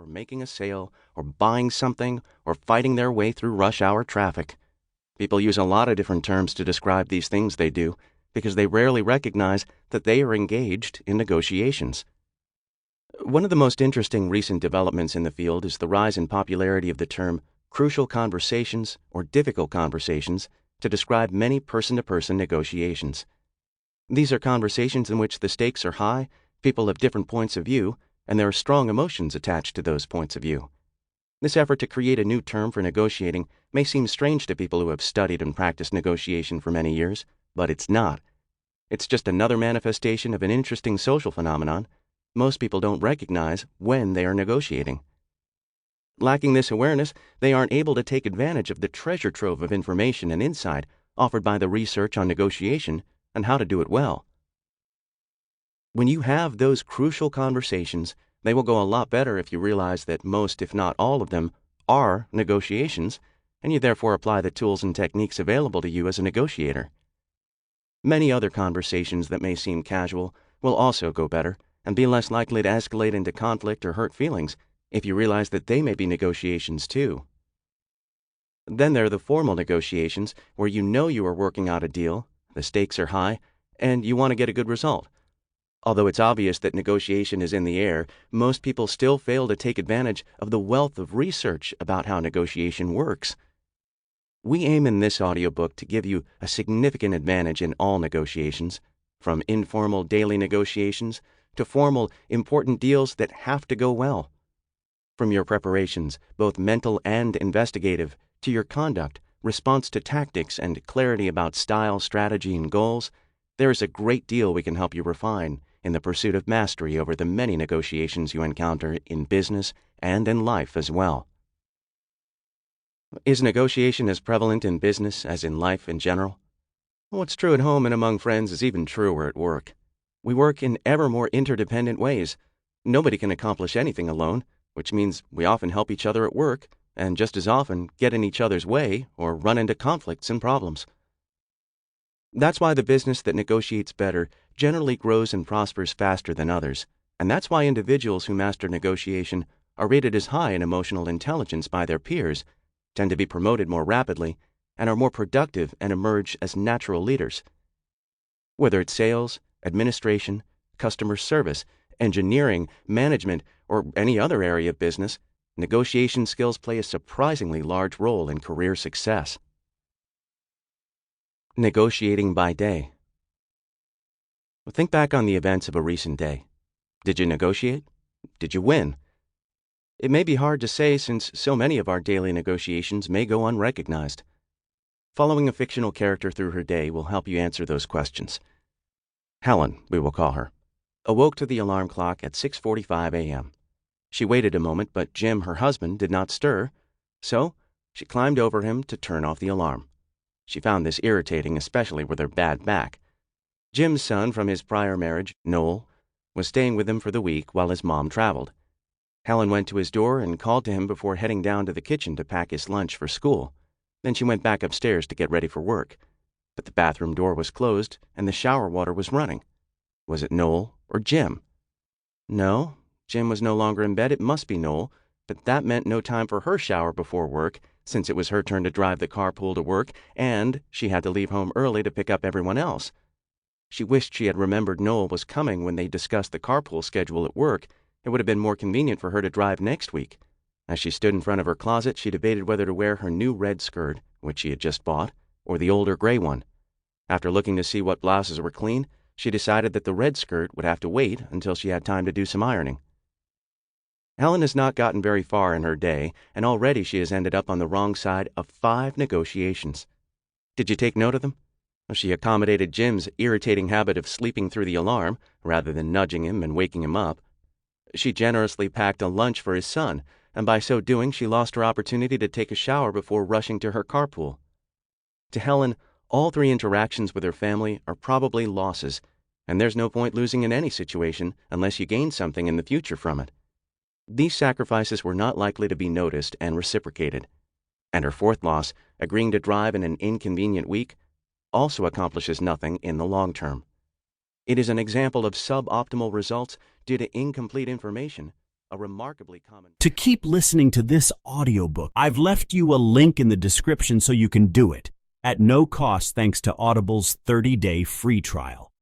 making a sale, or buying something, or fighting their way through rush hour traffic. People use a lot of different terms to describe these things they do because they rarely recognize that they are engaged in negotiations. One of the most interesting recent developments in the field is the rise in popularity of the term crucial conversations or difficult conversations to describe many person-to-person negotiations. These are conversations in which the stakes are high, people have different points of view, and there are strong emotions attached to those points of view. This effort to create a new term for negotiating may seem strange to people who have studied and practiced negotiation for many years, but it's not. It's just another manifestation of an interesting social phenomenon most people don't recognize when they are negotiating. Lacking this awareness, they aren't able to take advantage of the treasure trove of information and insight offered by the research on negotiation and how to do it well. When you have those crucial conversations, they will go a lot better if you realize that most, if not all of them, are negotiations, and you therefore apply the tools and techniques available to you as a negotiator. Many other conversations that may seem casual will also go better and be less likely to escalate into conflict or hurt feelings if you realize that they may be negotiations too. Then there are the formal negotiations where you know you are working out a deal, the stakes are high, and you want to get a good result. Although it's obvious that negotiation is in the air, most people still fail to take advantage of the wealth of research about how negotiation works. We aim in this audiobook to give you a significant advantage in all negotiations, from informal daily negotiations to formal, important deals that have to go well. From your preparations, both mental and investigative, to your conduct, response to tactics, and clarity about style, strategy, and goals, there is a great deal we can help you refine in the pursuit of mastery over the many negotiations you encounter in business and in life as well. Is negotiation as prevalent in business as in life in general? What's true at home and among friends is even truer at work. We work in ever more interdependent ways. Nobody can accomplish anything alone, which means we often help each other at work, and just as often get in each other's way or run into conflicts and problems. That's why the business that negotiates better generally grows and prospers faster than others, and that's why individuals who master negotiation are rated as high in emotional intelligence by their peers, tend to be promoted more rapidly, and are more productive and emerge as natural leaders. Whether it's sales, administration, customer service, engineering, management, or any other area of business, negotiation skills play a surprisingly large role in career success. Negotiating by day. Think back on the events of a recent day. Did you negotiate? Did you win? It may be hard to say since so many of our daily negotiations may go unrecognized. Following a fictional character through her day will help you answer those questions. Helen, we will call her, awoke to the alarm clock at 6:45 a.m. She waited a moment, but Jim, her husband, did not stir, so she climbed over him to turn off the alarm. She found this irritating, especially with her bad back. Jim's son from his prior marriage, Noel, was staying with him for the week while his mom traveled. Helen went to his door and called to him before heading down to the kitchen to pack his lunch for school. Then she went back upstairs to get ready for work. But the bathroom door was closed and the shower water was running. Was it Noel or Jim? No, Jim was no longer in bed. It must be Noel, but that meant no time for her shower before work, since it was her turn to drive the carpool to work, and she had to leave home early to pick up everyone else. She wished she had remembered Noel was coming when they discussed the carpool schedule at work. It would have been more convenient for her to drive next week. As she stood in front of her closet, she debated whether to wear her new red skirt, which she had just bought, or the older gray one. After looking to see what blouses were clean, she decided that the red skirt would have to wait until she had time to do some ironing. Helen has not gotten very far in her day, and already she has ended up on the wrong side of 5 negotiations. Did you take note of them? She accommodated Jim's irritating habit of sleeping through the alarm, rather than nudging him and waking him up. She generously packed a lunch for his son, and by so doing she lost her opportunity to take a shower before rushing to her carpool. To Helen, all 3 interactions with her family are probably losses, and there's no point losing in any situation unless you gain something in the future from it. These sacrifices were not likely to be noticed and reciprocated. And her 4th loss, agreeing to drive in an inconvenient week, also accomplishes nothing in the long term. It is an example of suboptimal results due to incomplete information a remarkably common. To keep listening to this audiobook, I've left you a link in the description so you can do it at no cost thanks to Audible's 30-day free trial.